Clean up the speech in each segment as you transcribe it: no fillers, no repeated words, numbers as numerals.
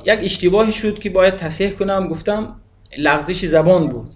یک اشتباهی شد که باید تصحیح کنم. گفتم لغزش زبان بود.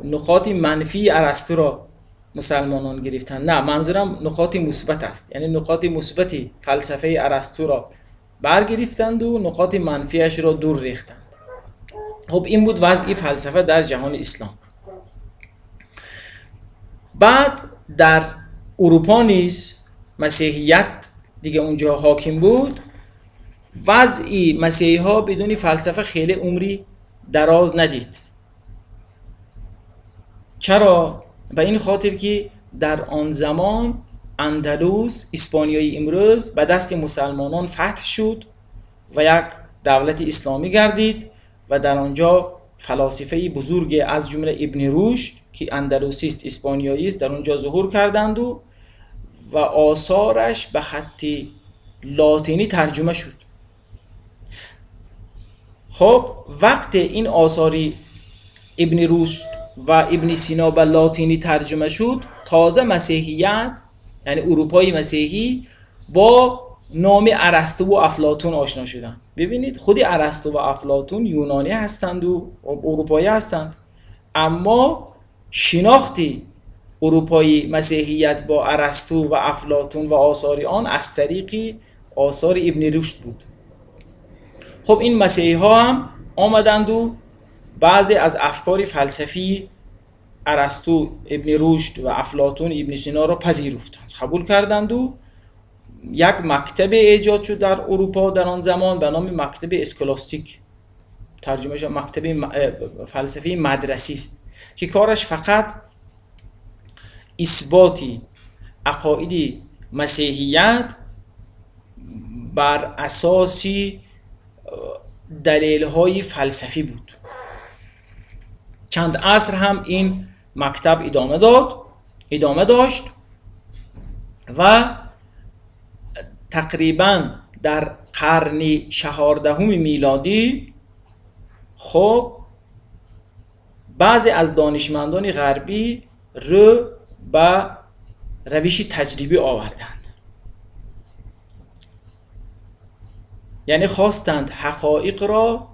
نقاط منفی ارسطو را مسلمانان گرفتند. نه، منظورم نقاط مثبت است. یعنی نقاط مثبت فلسفه ارسطو را برگرفتند و نقاط منفیش را دور ریختند. خب این بود وضع فلسفه در جهان اسلام. بعد در اروپا نیز مسیحیت دیگه اونجا حاکم بود. وضع مسیحی ها بدون فلسفه خیلی عمری دراز ندید. چرا؟ به این خاطر که در آن زمان اندلس، اسپانیای امروز، به دست مسلمانان فتح شد و یک دولت اسلامی گردید و در آنجا فلاسفه بزرگ از جمله ابن رشد که اندلسی است، اسپانیایی است، در آنجا ظهور کردند و آثارش به خط لاتینی ترجمه شد. خب وقت این آثار ابن رشد و ابن سینا به لاتینی ترجمه شد، تازه مسیحیت، یعنی اروپای مسیحی، با نام ارسطو و افلاطون آشنا شدند. ببینید خود ارسطو و افلاطون یونانی هستند و اروپایی هستند، اما شناختی اروپایی مسیحیت با ارسطو و افلاطون و آثار آن از طریق آثار ابن رشد بود. خب این مسیحی ها هم آمدند و بعضی از افکار فلسفی ارسطو، ابن رشد و افلاطون، ابن سینا را پذیرفتند، قبول کردند و یک مکتب ایجاد شد در اروپا در آن زمان به نام مکتب اسکولاستیک. ترجمهش مکتب فلسفی مدرسی است که کارش فقط اثبات عقاید مسیحیت بر اساس دلیل‌های فلسفی بود. چند عصر هم این مکتب ادامه داشت و تقریبا در قرن 14 میلادی خب بعضی از دانشمندان غربی رو به روش تجربی آوردند. یعنی خواستند حقایق را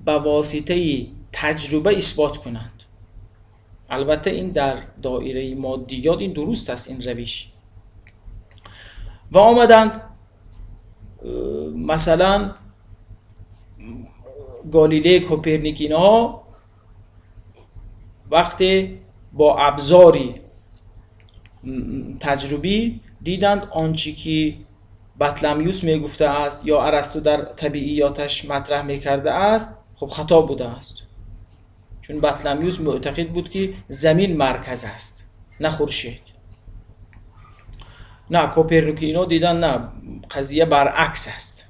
به واسطه تجربه اثبات کنند. البته این در دایره مادیات این درست است این روش. و آمدند مثلا گالیله، کوپرنیک اینها وقتی با ابزاری تجربی دیدند آنچه که بطلمیوس میگفته است یا ارسطو در طبیعیاتش مطرح میکرده است خب خطا بوده است. چون بطلمیوس معتقد بود که زمین مرکز است نه خورشید. نه، کوپرنیک اینا دیدن نه، قضیه برعکس است.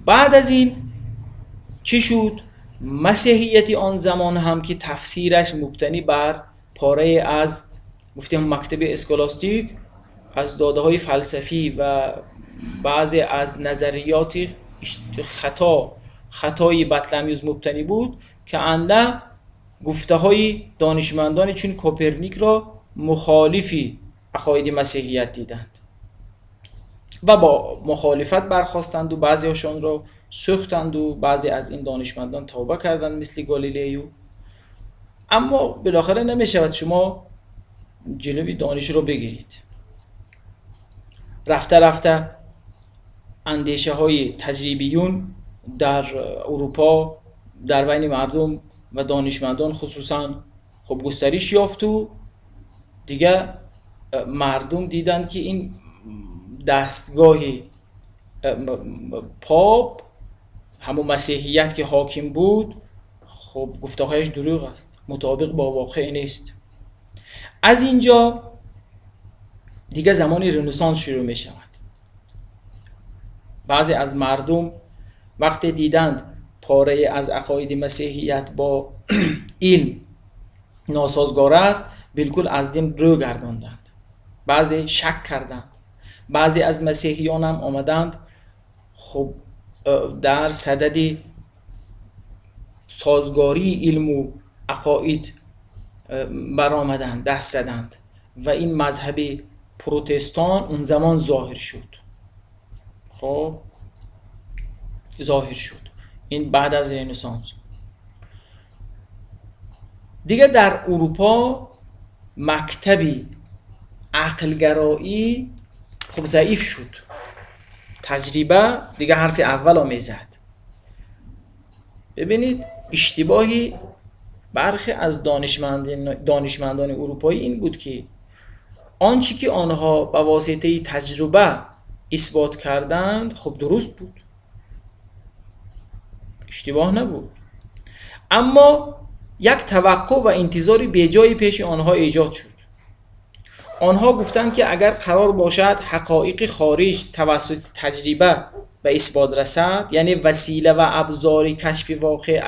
بعد از این چی شد؟ مسیحیت آن زمان هم که تفسیرش مبتنی بر پاره از گفتیم مکتب اسکولاستیک، از داده های فلسفی و بعضی از نظریات خطای بطلمیوس مبتنی بود که اندر گفته های دانشمندان چون کوپرنیک را مخالفی عقاید مسیحیت دیدند و با مخالفت برخواستند و بعضی هاشون را سوختند و بعضی از این دانشمندان توبه کردند مثل گالیلیو. اما بالاخره نمیشود شما جلوی دانش رو بگیرید. رفته رفته اندیشه های تجربیون در اروپا در بین مردم و دانشمندان خصوصا خب گسترش یافت و دیگه مردم دیدند که این دستگاه پاپ همون مسیحیت که حاکم بود خب گفته‌هایش دروغ است، مطابق با واقع نیست. از اینجا دیگه زمان رنسانس شروع می شود. بعضی از مردم وقتی دیدند پاره از عقاید مسیحیت با علم ناسازگار است بالکل از دین رو گرداندند. بعضی شک کردند. بعضی از مسیحیان هم آمدند خب در صدد سازگاری علم و عقاید برآمدند، دست زدند و این مذهب پروتستان اون زمان ظاهر شد. خب ظاهر شد. این بعد از رنسانس. دیگه در اروپا مکتبی عقلگرایی خب ضعیف شد. تجربه دیگه حرف اول رو میزد. ببینید اشتباهی برخی از دانشمندان اروپایی این بود که آنچه که آنها به واسطه تجربه اثبات کردند خب درست بود، اشتباه نبود، اما یک توقع و انتظاری بیجایی پیش آنها ایجاد شد. آنها گفتند که اگر قرار باشد حقایق خارج توسط تجربه به اثبات رسد، یعنی وسیله و ابزار کشف واقع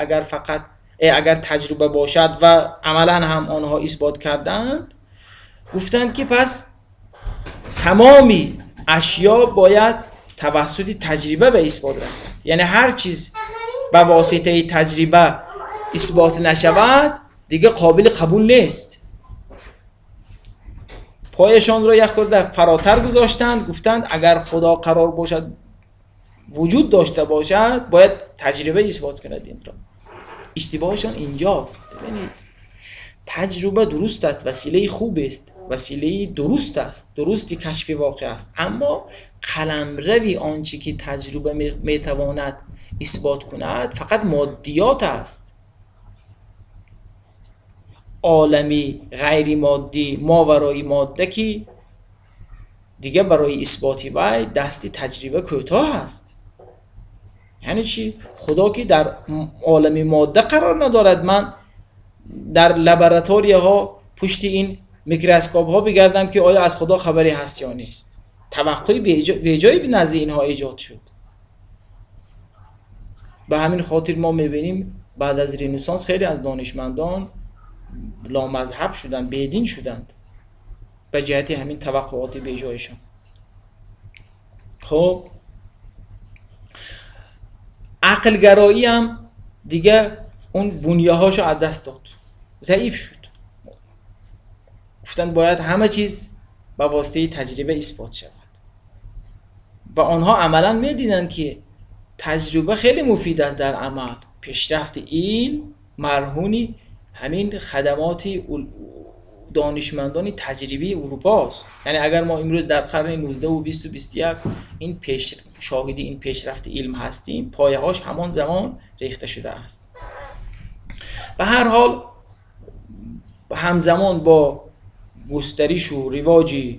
اگر تجربه باشد و عملا هم آنها اثبات کردند، گفتند که پس تمامی اشیا باید توسط تجربه به اثبات رسد. یعنی هر چیز به واسطه تجربه اثبات نشود دیگه قابل قبول نیست. پایشان را یک خورده فراتر گذاشتند، گفتند اگر خدا قرار باشد وجود داشته باشد باید تجربه اثبات کند. این را اشتباهشان اینجاست. ببینید تجربه درست است، وسیله خوب است، وسیله درست است، درستی کشف واقع است، اما قلمروی آنچه که تجربه میتواند اثبات کند فقط مادیات است. عالمی غیر مادی ماورای ماده که دیگه برای اثباتی وی دستی تجربه کوتاه است. یعنی چی؟ خدا که در عالم ماده قرار ندارد من در لابراتوری ها پشت این میکروسکوپ ها بگردم که آیا از خدا خبری هست یا نیست. توقعی بیجایی به نزد اینها ایجاد شد. به همین خاطر ما میبینیم بعد از رنسانس خیلی از دانشمندان لامذهب شدند، بیدین شدند به جهت همین توقعات بیجایشان. خب عقلگرایی هم دیگه اون بنیه‌هاشو از دست داد، ضعیف شد. گفتند باید همه چیز با واسطه تجربه اثبات شود و آنها عملا می‌دیدند که تجربه خیلی مفید است در عمل. پیشرفت علم مرهون همین خدمات دانشمندان تجربی اروپا است. یعنی اگر ما امروز در قرن 19 و 20 و 21 شاهد این پیشرفت علم هستیم، پایه‌هاش همان زمان ریخته شده است. به هر حال همزمان با گسترش و رواج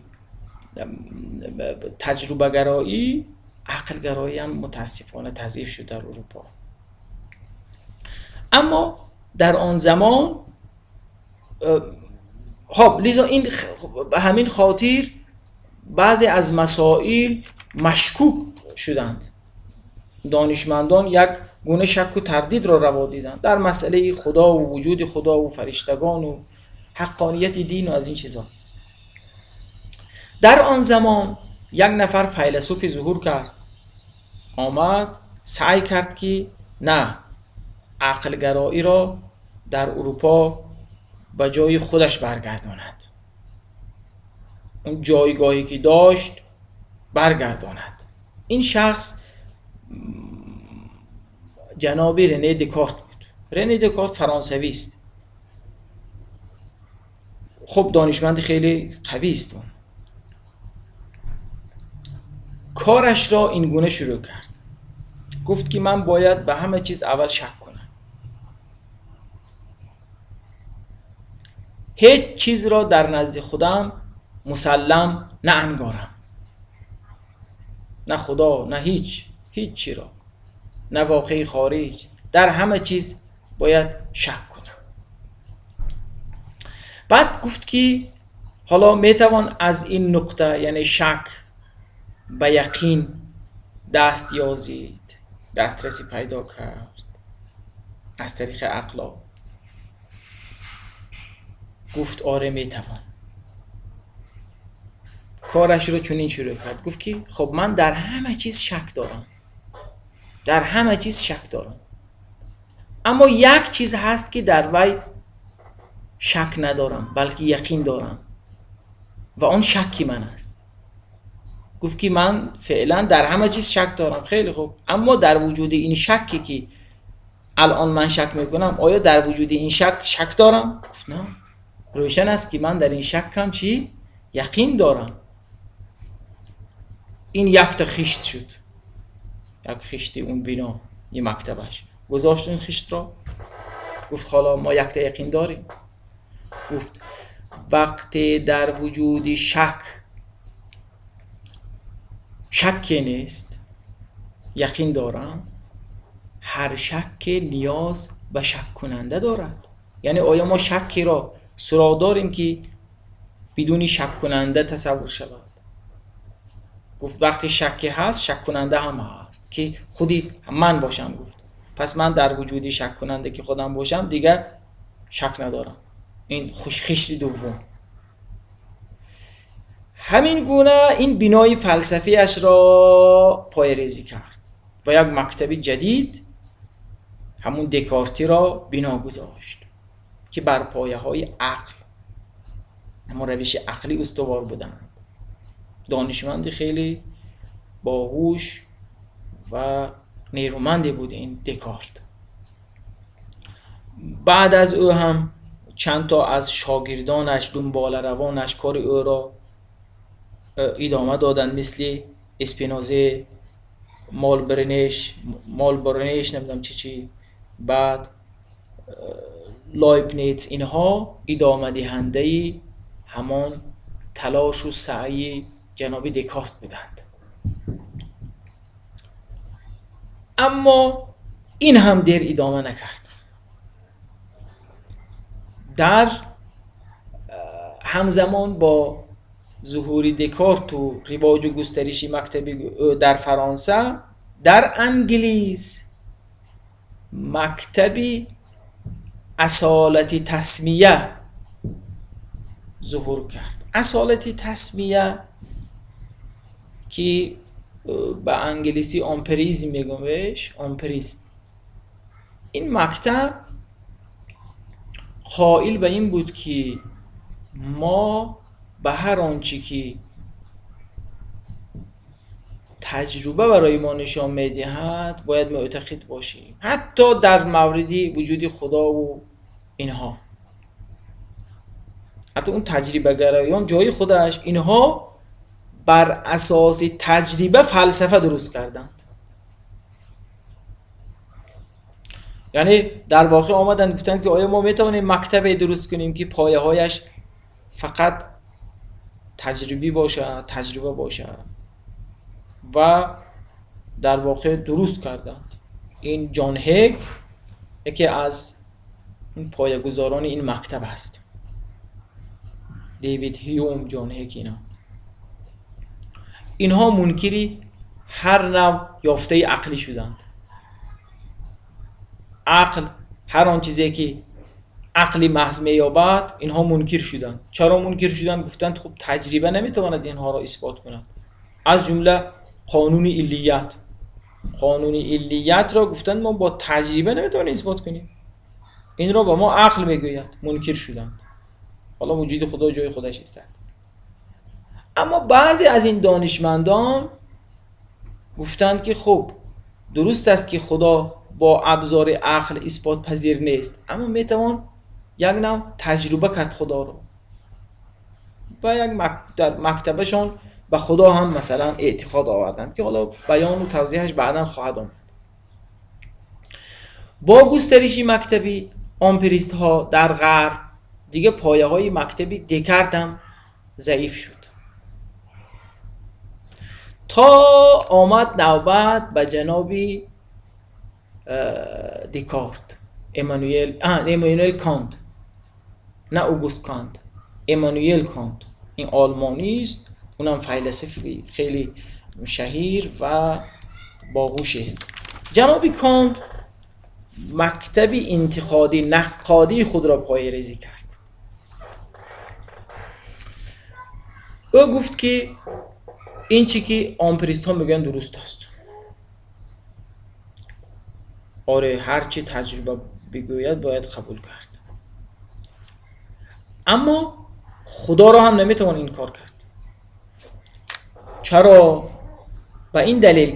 تجربه گرایی، عقل گرایی هم متاسفانه تضعیف شد در اروپا. اما در آن زمان خب لذا این به همین خاطر بعضی از مسائل مشکوک شدند. دانشمندان یک گونه شک و تردید را روا دیدند در مسئله خدا و وجود خدا و فرشتگان و حقانیت دین و از این چیزا. در آن زمان یک نفر فیلسوف ظهور کرد، آمد سعی کرد که نه، عقل گرایی را در اروپا به جای خودش برگرداند، اون جایگاهی که داشت برگرداند. این شخص جناب رنه دکارت بود. رنه دکارت فرانسوی است. خب دانشمند خیلی قوی است. کارش را این گونه شروع کرد. گفت که من باید به همه چیز اول شک کنم. هیچ چیز را در نزد خودم مسلم نه انگارم، نه خدا، نه هیچ چی را، نه واقعی خارج، در همه چیز باید شک کنم. بعد گفت که حالا میتوان از این نقطه یعنی شک به یقین دست یازید، دسترسی پیدا کرد از طریق عقل. گفت آره میتوان. کارش رو چنین شروع کرد. گفت که خب من در همه چیز شک دارم، در همه چیز شک دارم، اما یک چیز هست که در وی شک ندارم بلکه یقین دارم و آن شکی من است. گفت که من فعلا در همه چیز شک دارم. خیلی خوب، اما در وجود این شکی که الان من شک میکنم، آیا در وجود این شک دارم؟ گفت نه، روشن است که من در این شکم چی؟ یقین دارم. این یک تا خشت شد، یک خشتی اون بنا یه مکتبش گذاشت این خشت را. گفت حالا ما یک تا یقین داریم. گفت وقتی در وجود شک نیست، یقین دارم، هر شک نیاز به شک کننده دارد. یعنی آیا ما شکی را سراغ داریم که بدون شک کننده تصور شود؟ گفت وقتی شک هست، شک کننده هم هست که خودی من باشم. گفت پس من در وجودی شک کننده که خودم باشم دیگه شک ندارم. این خشت دوم. همین گونه این بنای فلسفی اش را پایه‌ریزی کرد و یک مکتب جدید، همون دکارتی را بنا گذاشت که بر پایه‌های عقل، اما روش عقلی استوار بودند. دانشمندی خیلی باهوش و نیرومندی بود این دکارت. بعد از او هم چند تا از شاگردانش، دنبال روانش، کار او را ادامه دادند، مثل اسپینوزه، مالبرنش نمیدونم چی، بعد لایبنیتس. اینها ادامه دهنده همان تلاش و سعی جناب دکارت بودند. اما این هم دیر ادامه نکرد. در همزمان با ظهور دکارت و رواج و گسترش مکتبی در فرانسه، در انگلیس مکتبی اصالت تسمیه ظهور کرد. اصالت تسمیه که به انگلیسی آمپریزم میگم بهش، آمپریزم. این مکتب قائل به این بود که ما به هر آنچه که تجربه برای ما نشان میدهد باید معتقد باشیم، حتی در موردی وجود خدا و اینها. حتی اون تجربه گرایان جای خودش، اینها بر اساس تجربه فلسفه درست کردند. یعنی در واقع آمدن گفتن که آیا ما میتوانیم مکتبی درست کنیم که پایه هایش فقط تجربه باشه و در واقع درست کردند. این جان هگ یکی از این پایه‌گذاران این مکتب است. دیوید هیوم، جان هگ، اینها منکری هر نوع یافته عقلی شدند. عقل، هر آن چیزی که عقلی محض می‌یابد، اینها منکر شدند. چرا منکر شدند؟ گفتند خب تجربه نمیتواند اینها را اثبات کند. از جمله قانون علیت. قانون علیت را گفتند ما با تجربه نمیتوانیم اثبات کنیم. این را با ما عقل میگوید. منکر شدند. حالا وجود خدا جای خودش است. اما بعضی از این دانشمندان گفتند که خب درست است که خدا با ابزار عقل اثبات پذیر نیست، اما میتوان یک نوع تجربه کرد خدا رو. و در مکتبشون به خدا هم مثلا اعتقاد آوردند که حالا بیان و توضیحش بعداً خواهد آمد. با گسترش مکتبی آمپریست ها در غرب دیگه پایه های مکتبی دکارت هم ضعیف شد، تا آمد نوبت به جنابی دکارت، امانوئل کانت، نه اوگوست کانت، امانوئل کانت. این آلمانی است، اونم فیلسوفی خیلی شهیر و باهوش است. جناب کانت مکتبی انتقادی، نقادی خود را پایه‌ریزی کرد. او گفت که این چی که آمپریست ها میگن درست است. آره، هر چی تجربه بگوید باید قبول کرد. اما خدا را هم نمیتوان این کار کرد، چرا؟ و این دلیل